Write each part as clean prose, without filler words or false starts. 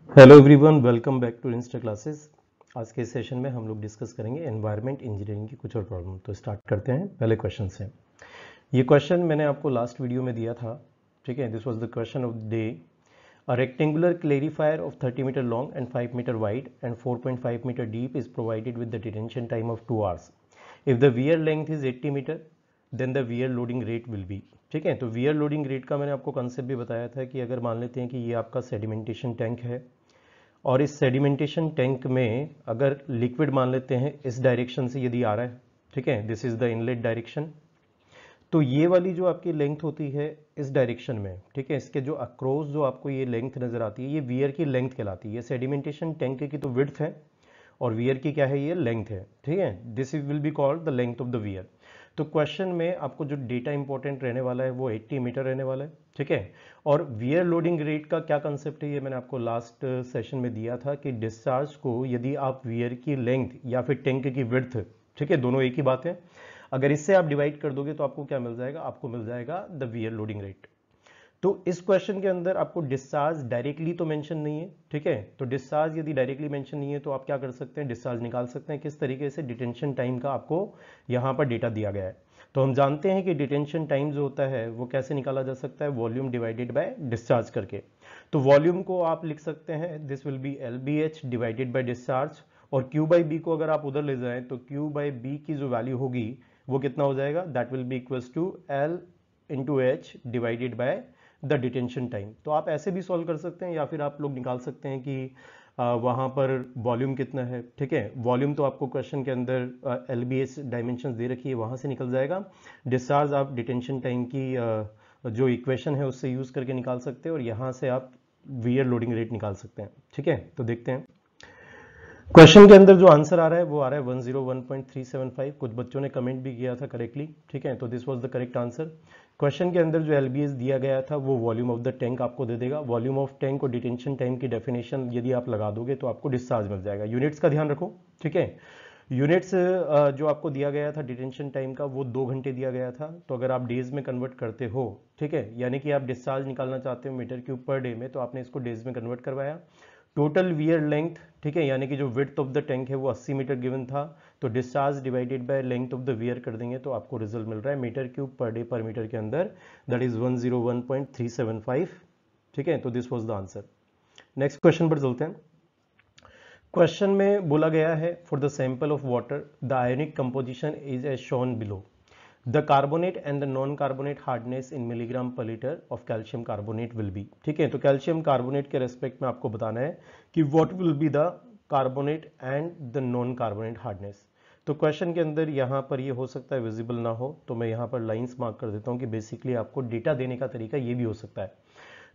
Hello everyone, welcome back to insta classes. आज के session में हम लोग डिस्कस करेंगे एनवायरनमेंट इंजीनियरिंग की कुछ और प्रॉब्लम। तो स्टार्ट करते हैं पहले क्वेश्चन से। ये क्वेश्चन मैंने आपको लास्ट वीडियो में दिया था, ठीक है। This was the question of the day. A rectangular clarifier of 30 metre long and 5 metre wide and 4.5 metre deep is provided with the detention time of 2 hours. If the weir length is 80 metre then the weir loading rate will be. ठीक है, तो wear loading rate का मैंने आपको concept भी बताया था कि अगर मान लेते हैं कि ये आपका सेडिमेंटेशन टैंक है और इस सेडिमेंटेशन टैंक में अगर लिक्विड मान लेते हैं इस डायरेक्शन से यदि आ रहा है, ठीक है, this is the inlet direction, तो ये वाली जो आपकी लेंथ होती है इस डायरेक्शन में, ठीक है, इसके जो अक्रॉस जो आपको ये लेंथ नजर आती है ये वियर की लेंथ कहलाती है। सेडिमेंटेशन टैंक की तो विड्थ है और वियर की क्या है, ये लेंथ है, ठीक है। This will be called the length of the wear. तो क्वेश्चन में आपको जो डेटा इंपॉर्टेंट रहने वाला है वो 80 मीटर रहने वाला है, ठीक है। और वियर लोडिंग रेट का क्या कंसेप्ट है ये मैंने आपको लास्ट सेशन में दिया था कि डिस्चार्ज को यदि आप वियर की लेंथ या फिर टैंक की विड्थ, ठीक है, दोनों एक ही बात है, अगर इससे आप डिवाइड कर दोगे तो आपको क्या मिल जाएगा, आपको मिल जाएगा द वियर लोडिंग रेट। तो इस क्वेश्चन के अंदर आपको डिस्चार्ज डायरेक्टली तो मेंशन नहीं है, ठीक है। तो डिस्चार्ज यदि डायरेक्टली मेंशन नहीं है तो आप क्या कर सकते हैं, डिस्चार्ज निकाल सकते हैं। किस तरीके से, डिटेंशन टाइम का आपको यहां पर डेटा दिया गया है। तो हम जानते हैं कि डिटेंशन टाइम जो होता है वो कैसे निकाला जा सकता है, वॉल्यूम डिवाइडेड बाय डिस्चार्ज करके। तो वॉल्यूम को आप लिख सकते हैं, this will be LBH divided by discharge, और Q बाई बी को अगर आप उधर ले जाएं तो Q बाई बी की जो वैल्यू होगी वो कितना हो जाएगा, that will be equals to L into H divided by the detention time. तो आप ऐसे भी सॉल्व कर सकते हैं या फिर आप लोग निकाल सकते हैं कि वहां पर वॉल्यूम कितना है, ठीक है। वॉल्यूम तो आपको क्वेश्चन के अंदर LBS डायमेंशंस दे रखी है, वहां से निकल जाएगा। डिस्चार्ज आप डिटेंशन टाइम की जो इक्वेशन है उससे यूज करके निकाल सकते हैं और यहां से आप वियर लोडिंग रेट निकाल सकते हैं, ठीक है। तो देखते हैं क्वेश्चन के अंदर जो आंसर आ रहा है वो आ रहा है 101.375। कुछ बच्चों ने कमेंट भी किया था करेक्टली, ठीक है। तो this was the correct answer. Question के अंदर जो LBS दिया गया था वो वॉल्यूम ऑफ द टैंक आपको दे देगा। वॉल्यूम ऑफ टैंक और डिटेंशन टाइम की डेफिनेशन यदि आप लगा दोगे तो आपको डिस्चार्ज मिल जाएगा। यूनिट्स का ध्यान रखो, ठीक है। यूनिट्स जो आपको दिया गया था डिटेंशन टाइम का वो 2 घंटे दिया गया था। तो अगर आप डेज में कन्वर्ट करते हो, ठीक है, यानी कि आप डिस्चार्ज निकालना चाहते हो मीटर क्यूब पर डे में, तो आपने इसको डेज में कन्वर्ट करवाया। टोटल वियर लेंथ, ठीक है, यानी कि जो विड्थ ऑफ द टैंक है वो 80 मीटर गिवन था, तो discharge divided by length of the weir कर देंगे तो आपको रिजल्ट मिल रहा है metre cube per day per metre के अंदर, दैट इज 101.375, ठीक है। तो this was the answer. Next question पर चलते हैं। क्वेश्चन में बोला गया है, for the sample of water the ionic composition is as shown below. The carbonate and the non carbonate hardness in milligram per litre of calcium carbonate will be. ठीक है, तो कैल्शियम कार्बोनेट के respect में आपको बताना है कि what will be the carbonate and the non carbonate hardness. तो क्वेश्चन के अंदर यहां पर ये हो सकता है विजिबल ना हो, तो मैं यहां पर लाइंस मार्क कर देता हूं कि बेसिकली आपको डेटा देने का तरीका ये भी हो सकता है।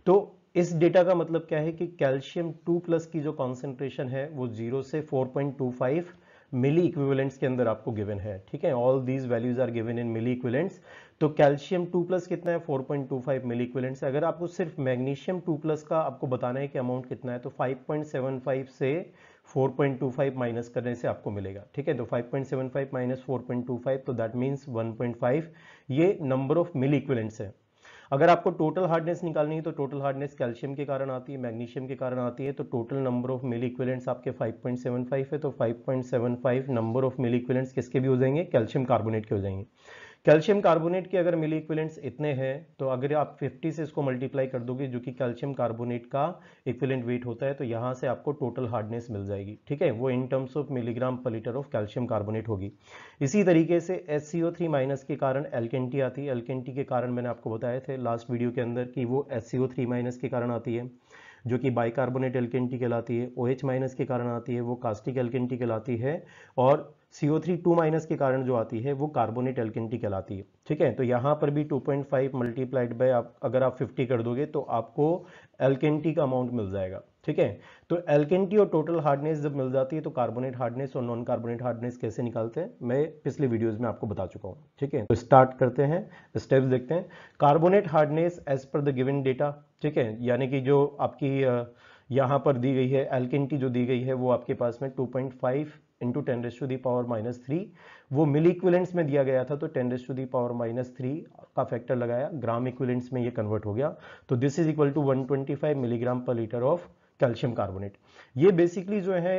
तो इस डेटा का मतलब क्या है कि कैल्शियम 2+ की जो कॉन्सेंट्रेशन है वो 0 से 4.25 मिली इक्विवेलेंट्स के अंदर आपको गिवन है, ठीक है। All these values are given in milliequivalents. तो कैल्शियम 2+ कितना है, 4.25 मिली इक्विवेलेंट्स। अगर आपको सिर्फ मैग्नीशियम 2+ का आपको बताना है कि अमाउंट कितना है, तो 5.75 से 4.25 माइनस करने से आपको मिलेगा, ठीक है। तो 5.75 माइनस 4.25 तो दैट मीन्स 1.5, ये नंबर ऑफ मिली इक्विवेलेंट्स है। अगर आपको टोटल हार्डनेस निकालनी है तो टोटल हार्डनेस कैल्शियम के कारण आती है, मैग्नीशियम के कारण आती है, तो total number of milliequivalents आपके 5.75 है, तो 5.75 नंबर ऑफ मिली इक्विवेलेंट्स किसके भी हो जाएंगे, कैल्शियम कार्बोनेट के हो जाएंगे। कैल्शियम कार्बोनेट के अगर मिली इक्विवेलेंट्स इतने हैं तो अगर आप 50 से इसको मल्टीप्लाई कर दोगे जो कि कैल्शियम कार्बोनेट का इक्विवेलेंट वेट होता है, तो यहां से आपको टोटल हार्डनेस मिल जाएगी, ठीक है। वो इन terms of milligram per litre of calcium carbonate होगी। इसी तरीके से HCO3 माइनस के कारण एल्केनिटी आती है। एल्केनिटी के कारण मैंने आपको बताए थे लास्ट वीडियो के अंदर कि वो HCO3 माइनस के कारण आती है, जो कि बाइकार्बोनेट एल्केनिटी कहलाती है। OH माइनस के कारण आती है, वो कास्टिक एल्केनिटी कहलाती है। और CO3 2 माइनस के कारण जो आती है वो कार्बोनेट एल्केनिटी कहलाती है, ठीक है। तो यहां पर भी 2.5 मल्टीप्लाइड बाय आप अगर आप 50 कर दोगे तो आपको एल्केनिटी का अमाउंट मिल जाएगा, ठीक है। तो एल्केनिटी और टोटल हार्डनेस जब मिल जाती है तो कार्बोनेट हार्डनेस और नॉन कार्बोनेट हार्डनेस कैसे निकालते हैं मैं पिछले वीडियोस में आपको बता चुका हूं, ठीक है। तो स्टार्ट करते हैं, स्टेप्स देखते हैं। Carbonate hardness as per the given data, ठीक है, यानी कि जो आपकी यहां पर दी गई है एल्केनिटी जो दी गई है वो आपके पास में 2.5 इंटू 10⁻³ वो मिली इक्विवेलेंट्स में दिया गया था, तो 10⁻³ का फैक्टर लगाया, ग्राम इक्विवेलेंट्स में ये कन्वर्ट हो गया। तो this is equal to 125 milligram per litre of calcium carbonate. ये बेसिकली जो है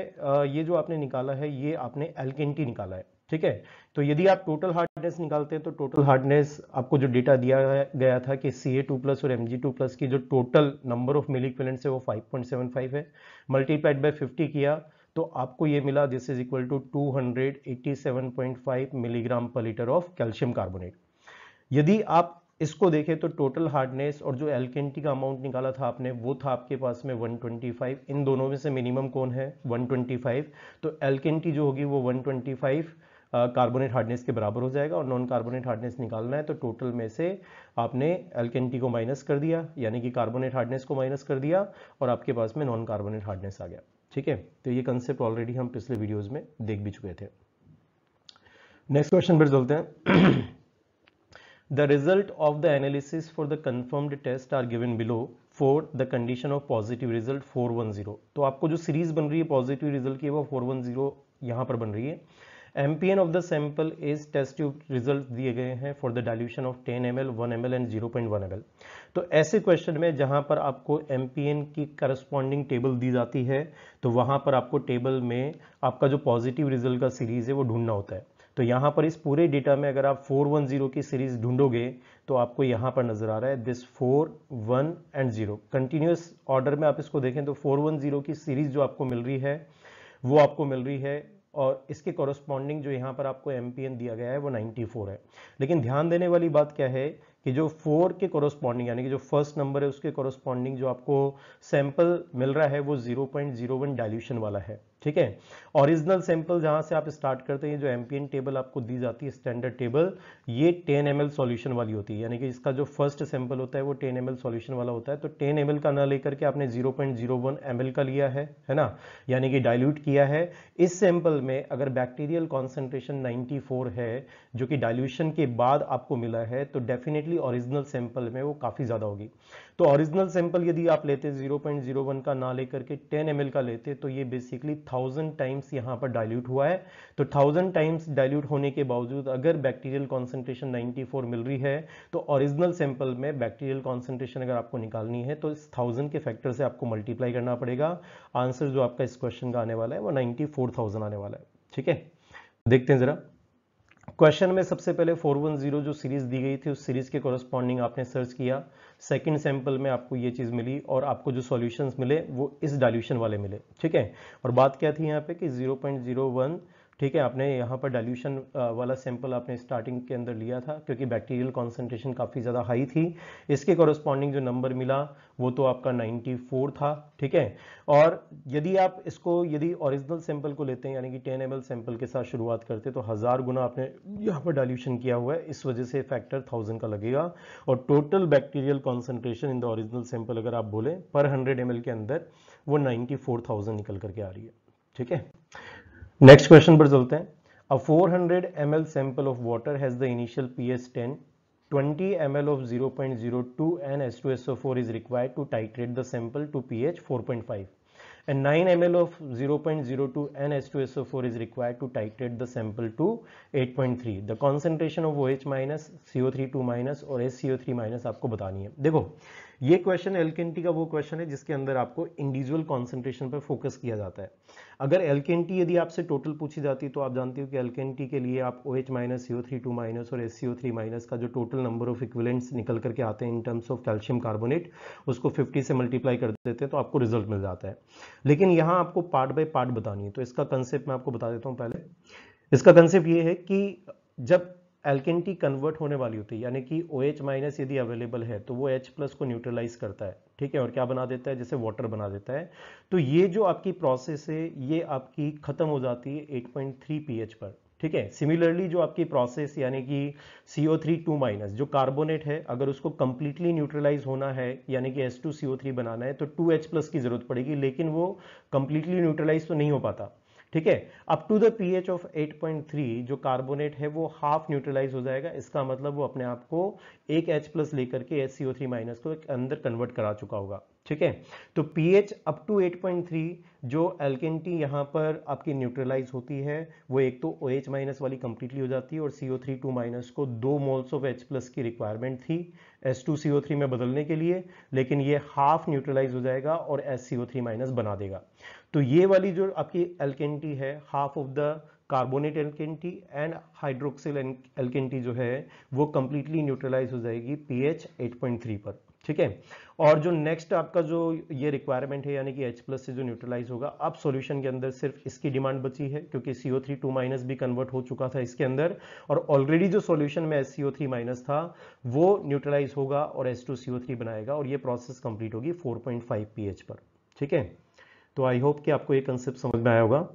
ये जो आपने निकाला है ये आपने एल्केनिटी निकाला है, ठीक है। तो यदि आप टोटल हार्डनेस निकालते हैं तो टोटल हार्डनेस आपको जो डेटा दिया गया था कि Ca2+ और Mg2+ की जो total number of mill equivalents है वो 5.75 है, मल्टीप्लाइड बाय 50 किया तो आपको ये मिला, this is equal to 287.5 milligram per litre of calcium carbonate. यदि आप इसको देखें तो टोटल हार्डनेस और जो एल्केनिटी का अमाउंट निकाला था आपने वो था आपके पास में 125। इन दोनों में से मिनिमम कौन है? 125। तो एल्केनिटी जो होगी वो 125 कार्बोनेट हार्डनेस के बराबर हो जाएगा, और नॉन कार्बोनेट हार्डनेस निकालना है तो टोटल में से आपने एल्केनिटी को माइनस कर दिया, यानी कि कार्बोनेट हार्डनेस को माइनस कर दिया, और आपके पास में नॉन कार्बोनेट हार्डनेस आ गया, ठीक है। तो ये कंसेप्ट ऑलरेडी हम पिछले वीडियोज में देख भी चुके थे। नेक्स्ट क्वेश्चन पर चलते हैं। The result of the analysis for the confirmed test are given below for the condition of positive result 410। तो आपको जो सीरीज बन रही है पॉजिटिव रिजल्ट की वो 410 यहां पर बन रही है। MPN of the sample is test tube result दिए गए हैं for the dilution of 10 ml, 1 ml and 0.1 ml। तो ऐसे क्वेश्चन में जहां पर आपको MPN की करस्पॉन्डिंग टेबल दी जाती है तो वहां पर आपको टेबल में आपका जो पॉजिटिव रिजल्ट का सीरीज है वो ढूंढना होता है। तो यहां पर इस पूरे डेटा में अगर आप 410 की सीरीज ढूंढोगे तो आपको यहां पर नजर आ रहा है दिस 4, 1 एंड 0। कंटिन्यूअस ऑर्डर में आप इसको देखें तो 410 की सीरीज जो आपको मिल रही है वो आपको मिल रही है, और इसके कॉरस्पॉन्डिंग जो यहाँ पर आपको MPN दिया गया है वो 94 है। लेकिन ध्यान देने वाली बात क्या है कि जो 4 के कॉरस्पॉन्डिंग यानी कि जो फर्स्ट नंबर है उसके कॉरस्पॉन्डिंग जो आपको सैंपल मिल रहा है वो 0.01 डाइल्यूशन वाला है, ठीक है। ओरिजिनल सैंपल जहां से आप स्टार्ट करते हैं जो MPN टेबल आपको दी जाती है स्टैंडर्ड टेबल, ये 10 ml सॉल्यूशन वाली होती है, यानी कि इसका जो फर्स्ट सैंपल होता है वो 10 ml सॉल्यूशन वाला होता है। तो 10 ml का ना लेकर के आपने 0.01 ml का लिया है ना, यानी कि डाइल्यूट किया है। इस सैंपल में अगर बैक्टीरियल कॉन्सेंट्रेशन 94 है जो कि डाइल्यूशन के बाद आपको मिला है तो डेफिनेटली ओरिजिनल सैंपल में वो काफी ज्यादा होगी। तो ओरिजिनल सैंपल यदि आप लेते 0.01 का ना लेकर के 10 ml का लेते तो ये बेसिकली 1000 टाइम्स यहां पर डाइल्यूट हुआ है। तो 1000 टाइम्स डाइल्यूट होने के बावजूद अगर बैक्टीरियल कॉन्सेंट्रेशन 94 मिल रही है तो ओरिजिनल सैंपल में बैक्टीरियल कॉन्सेंट्रेशन अगर आपको निकालनी है तो इस 1000 के फैक्टर से आपको मल्टीप्लाई करना पड़ेगा। आंसर जो आपका इस क्वेश्चन का आने वाला है वो 94,000 आने वाला है, ठीक है। देखते हैं जरा क्वेश्चन में। सबसे पहले 410 जो सीरीज दी गई थी उस सीरीज के कॉरस्पॉन्डिंग आपने सर्च किया, सेकंड सैंपल में आपको ये चीज मिली और आपको जो सॉल्यूशंस मिले वो इस डाइल्यूशन वाले मिले, ठीक है। और बात क्या थी यहाँ पे कि 0.01, ठीक है, आपने यहाँ पर डाइल्यूशन वाला सैंपल आपने स्टार्टिंग के अंदर लिया था क्योंकि बैक्टीरियल कॉन्सेंट्रेशन काफ़ी ज़्यादा हाई थी। इसके कॉरस्पॉन्डिंग जो नंबर मिला वो तो आपका 94 था, ठीक है। और यदि आप इसको यदि ओरिजिनल सैंपल को लेते हैं यानी कि 10 ml सैंपल के साथ शुरुआत करते तो 1000 गुना आपने यहाँ पर डाइल्यूशन किया हुआ है, इस वजह से फैक्टर 1000 का लगेगा। और total bacterial concentration in the original sample अगर आप बोले पर 100 ml के अंदर वो 94,000 निकल करके आ रही है, ठीक है। नेक्स्ट क्वेश्चन पर चलते हैं। अ 400 ml sample of water has the initial pH 10, 20 ml of 0.02 and H2SO4 is required to titrate the sample to pH 4.5 and 9 ml of 0.02 and H2SO4 is required to titrate the sample to 8.3। The concentration of OH minus, CO3 minus और HCO3 minus आपको बतानी है। देखो ये question एल्केनिटी का वो question है जिसके अंदर आपको इंडिविजुअल कॉन्सेंट्रेशन पर फोकस किया जाता है। अगर एल्केनिटी यदि आपसे टोटल पूछी जाती तो आप जानते हो कि एल्केनिटी के लिए आप OH माइनस, CO3 माइनस और HCO3 माइनस का जो टोटल नंबर ऑफ इक्विवेलेंट्स निकल करके आते हैं इन टर्म्स ऑफ कैल्शियम कार्बोनेट उसको 50 से मल्टीप्लाई कर देते हैं तो आपको रिजल्ट मिल जाता है। लेकिन यहाँ आपको पार्ट बाय पार्ट बतानी है, तो इसका कंसेप्ट मैं आपको बता देता हूँ। पहले इसका कंसेप्ट ये है कि जब एल्केनिटी कन्वर्ट होने वाली होती है यानी कि OH माइनस यदि अवेलेबल है तो वो H प्लस को न्यूट्रलाइज करता है, ठीक है, और क्या बना देता है, जैसे वाटर बना देता है। तो ये जो आपकी प्रोसेस है ये आपकी खत्म हो जाती है 8.3 pH पर, ठीक है। सिमिलरली जो आपकी प्रोसेस यानी कि CO3 माइनस जो कार्बोनेट है अगर उसको कंप्लीटली न्यूट्रलाइज होना है यानी कि H2CO3 बनाना है तो 2H प्लस की जरूरत पड़ेगी, लेकिन वो कंप्लीटली न्यूट्रलाइज तो नहीं हो पाता, ठीक है। Up to the pH of 8.3 जो कार्बोनेट है वो हाफ न्यूट्रलाइज हो जाएगा। इसका मतलब वो अपने आप को एक H प्लस लेकर के HCO3 माइनस को अंदर कन्वर्ट करा चुका होगा, ठीक है। तो pH अप टू 8.3 जो एल्केनिटी यहाँ पर आपकी न्यूट्रलाइज होती है वो एक तो OH माइनस वाली कंप्लीटली हो जाती है और CO3 2 माइनस को 2 मोल्स ऑफ H प्लस की रिक्वायरमेंट थी H2CO3 में बदलने के लिए, लेकिन ये हाफ न्यूट्रलाइज हो जाएगा और HCO3 माइनस बना देगा। तो ये वाली जो आपकी एल्केनिटी है half of the carbonate alkalinity and hydroxyl alkalinity जो है वो कंप्लीटली न्यूट्रलाइज हो जाएगी pH 8.3 पर। ठीक है। और जो नेक्स्ट आपका जो ये रिक्वायरमेंट है यानी कि H प्लस से जो न्यूट्रलाइज होगा, अब सॉल्यूशन के अंदर सिर्फ इसकी डिमांड बची है क्योंकि CO3 2 माइनस भी कन्वर्ट हो चुका था इसके अंदर, और ऑलरेडी जो सॉल्यूशन में HCO3 माइनस था वो न्यूट्रलाइज होगा और H2CO3 बनाएगा और ये प्रोसेस कंप्लीट होगी 4.5 pH पर। ठीक है। तो आई होप कि आपको ये कंसेप्ट समझ में आया होगा।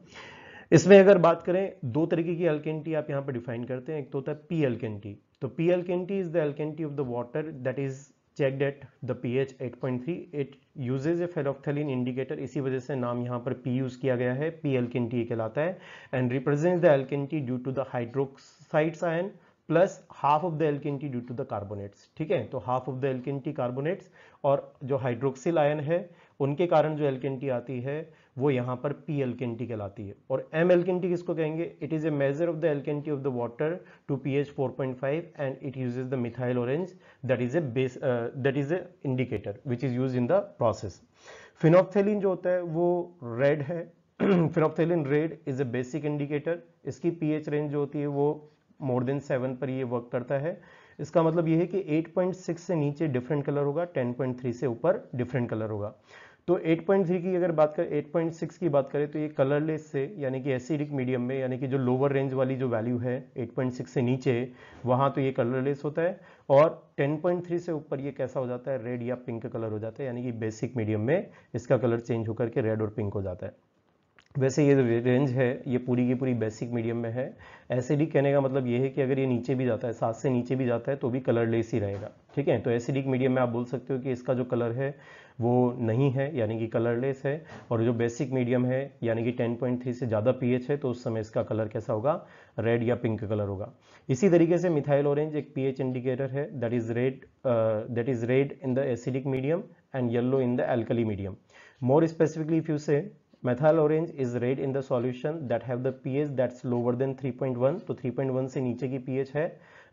इसमें अगर बात करें दो तरीके की एल्केनिटी आप यहाँ पर डिफाइन करते हैं, एक तो होता है पी एल्केनिटी। तो P alkalinity is the alkalinity of the water that is checked at the pH 8.3. It uses a phenolphthalein indicator, इसी वजह से नाम यहाँ पर P यूज किया गया है, P alkalinity कहलाता है, and represents the alkalinity due to the hydroxides ion plus half of the alkalinity due to the carbonates. ठीक है। तो half of the alkalinity carbonates और जो हाइड्रोक्सिल आयन है उनके कारण जो एल्केनिटी आती है वो यहाँ पर पी एल्केनिटी कहलाती है। और एम एल्केनिटी किसको कहेंगे? It is a measure of the alkalinity of the water to pH 4.5 and it uses the methyl orange that is a indicator which is use in the process. Phenolphthalein जो होता है वो red है phenolphthalein red is a basic indicator. इसकी pH range जो होती है वो मोर देन 7 पर ये वर्क करता है। इसका मतलब ये है कि 8.6 से नीचे डिफरेंट कलर होगा, 10.3 से ऊपर डिफरेंट कलर होगा। तो 8.3 की अगर बात करें, 8.6 की बात करें तो ये कलरलेस से यानी कि एसिडिक मीडियम में, यानी कि जो लोअर रेंज वाली जो वैल्यू है 8.6 से नीचे वहां तो ये कलरलेस होता है, और 10.3 से ऊपर ये कैसा हो जाता है? रेड या पिंक कलर हो जाता है, यानी कि बेसिक मीडियम में इसका कलर चेंज होकर के रेड और पिंक हो जाता है। वैसे ये जो रेंज है ये पूरी की पूरी बेसिक मीडियम में है। एसिडिक कहने का मतलब ये है कि अगर ये नीचे भी जाता है, 7 से नीचे भी जाता है तो भी कलरलेस ही रहेगा। ठीक है। तो एसिडिक मीडियम में आप बोल सकते हो कि इसका जो कलर है वो नहीं है, यानी कि कलरलेस है। और जो बेसिक मीडियम है यानी कि 10.3 से ज़्यादा pH है तो उस समय इसका कलर कैसा होगा? रेड या पिंक कलर होगा। इसी तरीके से मिथाइल ऑरेंज एक pH इंडिकेटर है that is red in the acidic medium and yellow in the alkali medium. More specifically if you से methyl orange is red in the solution that have the pH that's lower than 3.1, तो 3.1 से नीचे की pH है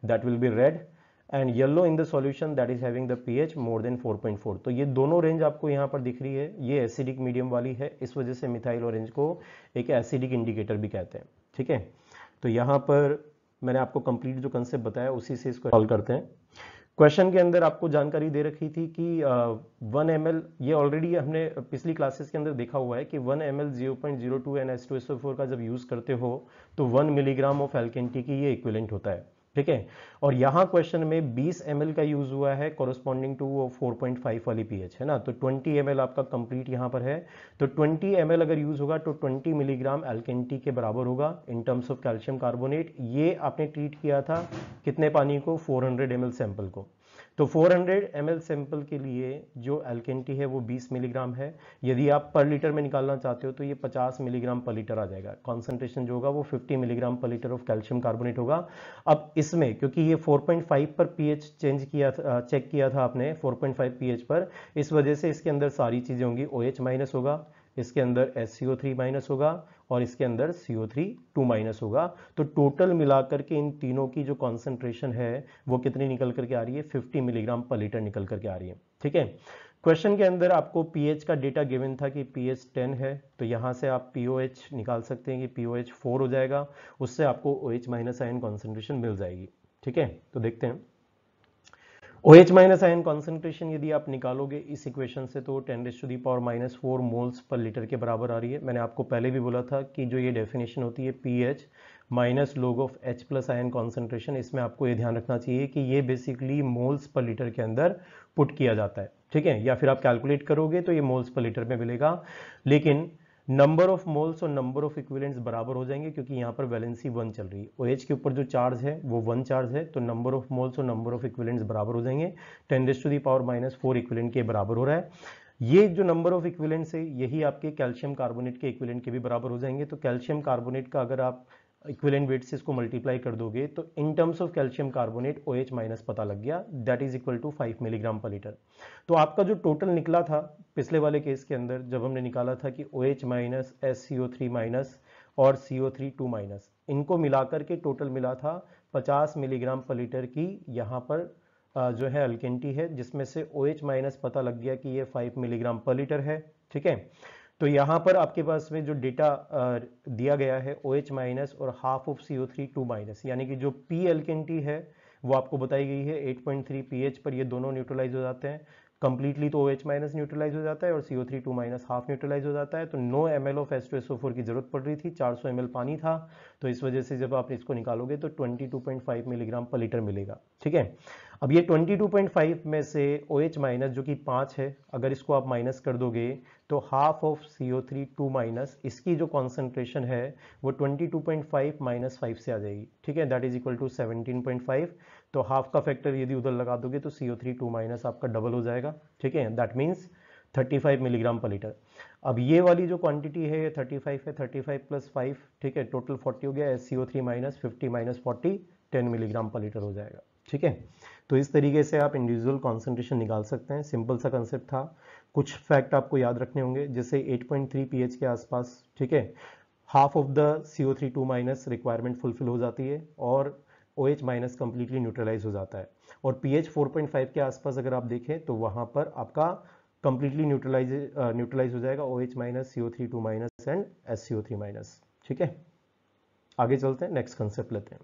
that will be red, and yellow in the solution that is having the pH more than 4.4। तो ये दोनों range आपको यहाँ पर दिख रही है, ये एसिडिक मीडियम वाली है, इस वजह से मिथाइल ऑरेंज को एक एसिडिक इंडिकेटर भी कहते हैं। ठीक है। तो यहाँ पर मैंने आपको कंप्लीट जो कंसेप्ट बताया उसी से इसको सॉल्व करते हैं। क्वेश्चन के अंदर आपको जानकारी दे रखी थी कि 1 ml, ये ऑलरेडी हमने पिछली क्लासेस के अंदर देखा हुआ है कि 1 ml 0.02 NH2SO4 का जब यूज करते हो तो 1 मिलीग्राम ऑफ एल्केनिटी की ये इक्विवेलेंट होता है। ठीक है। और यहाँ क्वेश्चन में 20 ml का यूज हुआ है कॉरस्पॉन्डिंग टू वो 4.5 वाली pH है ना, तो 20 ml आपका कंप्लीट यहाँ पर है। तो 20 ml अगर यूज होगा तो 20 मिलीग्राम एल्केनिटी के बराबर होगा इन टर्म्स ऑफ कैल्शियम कार्बोनेट। ये आपने ट्रीट किया था कितने पानी को? 400 ml सैंपल को। तो 400 ml सैंपल के लिए जो एल्केनिटी है वो 20 मिलीग्राम है। यदि आप पर लीटर में निकालना चाहते हो तो ये 50 मिलीग्राम पर लीटर आ जाएगा। कॉन्सेंट्रेशन जो होगा वो 50 milligram per litre of calcium carbonate होगा। अब इसमें क्योंकि ये 4.5 पर pH चेक किया था आपने 4.5 pH पर, इस वजह से इसके अंदर सारी चीजें होंगी। OH माइनस होगा, इसके अंदर HCO3 माइनस होगा और इसके अंदर CO3 2 माइनस होगा। तो टोटल मिलाकर के इन तीनों की जो कॉन्सेंट्रेशन है वो कितनी निकल करके आ रही है? 50 मिलीग्राम पर लीटर निकल करके आ रही है। ठीक है। क्वेश्चन के अंदर आपको pH का डेटा गिवन था कि pH 10 है, तो यहां से आप POH निकाल सकते हैं कि POH 4 हो जाएगा, उससे आपको OH माइनस आयन कॉन्सेंट्रेशन मिल जाएगी। ठीक है। तो देखते हैं OH माइनस आयन कॉन्सेंट्रेशन यदि आप निकालोगे इस इक्वेशन से तो 10⁻⁻⁴ मोल्स पर लीटर के बराबर आ रही है। मैंने आपको पहले भी बोला था कि जो ये डेफिनेशन होती है pH minus log of H plus ion concentration, इसमें आपको ये ध्यान रखना चाहिए कि ये बेसिकली मोल्स पर लीटर के अंदर पुट किया जाता है। ठीक है। या फिर आप कैलकुलेट करोगे तो ये मोल्स पर लीटर में मिलेगा, लेकिन नंबर ऑफ मोल्स और नंबर ऑफ इक्विवेलेंट्स बराबर हो जाएंगे क्योंकि यहाँ पर वैलेंसी 1 चल रही है। OH के ऊपर जो चार्ज है वो 1 चार्ज है, तो नंबर ऑफ मोल्स और नंबर ऑफ इक्विवेलेंट्स बराबर हो जाएंगे। 10⁻⁻⁴ इक्विवेलेंट के बराबर हो रहा है। ये जो नंबर ऑफ इक्विवेलेंट्स है यही आपके कैल्शियम कार्बोनेट के इक्विवेलेंट के भी बराबर हो जाएंगे। तो कैल्शियम कार्बोनेट का अगर आप इक्विवेलेंट वेट से इसको मल्टीप्लाई कर दोगे तो in terms of calcium carbonate OH minus पता लग गया, that is equal to 5 milligram per litre. तो आपका जो टोटल निकला था पिछले वाले केस के अंदर जब हमने निकाला था कि OH माइनस SCO3 माइनस और CO3 2 माइनस, इनको मिलाकर के टोटल मिला था 50 मिलीग्राम पर लीटर की यहाँ पर जो है अल्केनिटी है, जिसमें से OH माइनस पता लग गया कि ये 5 मिलीग्राम पर लीटर है। ठीक है, तो यहाँ पर आपके पास में जो डेटा दिया गया है OH माइनस और हाफ ऑफ CO3 2 माइनस, यानी कि जो P एल्केनिटी है वो आपको बताई गई है 8.3 pH पर, ये दोनों न्यूट्रलाइज हो जाते हैं कंप्लीटली, तो OH माइनस न्यूट्रलाइज हो जाता है और CO3 2 माइनस हाफ न्यूट्रलाइज हो जाता है। तो 9 ml ऑफ H2SO4 की जरूरत पड़ रही थी, 400 ml पानी था, तो इस वजह से जब आप इसको निकालोगे तो 22.5 मिलीग्राम पर लीटर मिलेगा। ठीक है, अब ये 22.5 में से OH माइनस जो कि 5 है, अगर इसको आप माइनस कर दोगे तो हाफ ऑफ CO3 2 माइनस, इसकी जो कॉन्सेंट्रेशन है वो 22.5 माइनस 5 से आ जाएगी। ठीक है, दैट इज इक्वल टू 17.5। तो हाफ का फैक्टर यदि उधर लगा दोगे तो CO3 2 माइनस आपका डबल हो जाएगा। ठीक है, that means 35 milligram per litre. अब ये वाली जो क्वांटिटी है ये 35 है, 35 प्लस 5, ठीक है, टोटल 40 हो गया। SCO3 minus 50 minus 40 10 milligram per litre हो जाएगा। ठीक है, तो इस तरीके से आप इंडिविजुअल कॉन्सेंट्रेशन निकाल सकते हैं। सिंपल सा कंसेप्ट था, कुछ फैक्ट आपको याद रखने होंगे, जैसे 8.3 pH के आसपास, ठीक है, half of the CO3 2 minus requirement fulfil हो जाती है और OH माइनस कंप्लीटली न्यूट्रलाइज हो जाता है। और pH 4.5 के आसपास अगर आप देखें तो वहां पर आपका कंप्लीटली न्यूट्रलाइज हो जाएगा OH minus, CO3 2 minus and SCO3 minus. ठीक है, आगे चलते हैं, नेक्स्ट कंसेप्ट लेते हैं।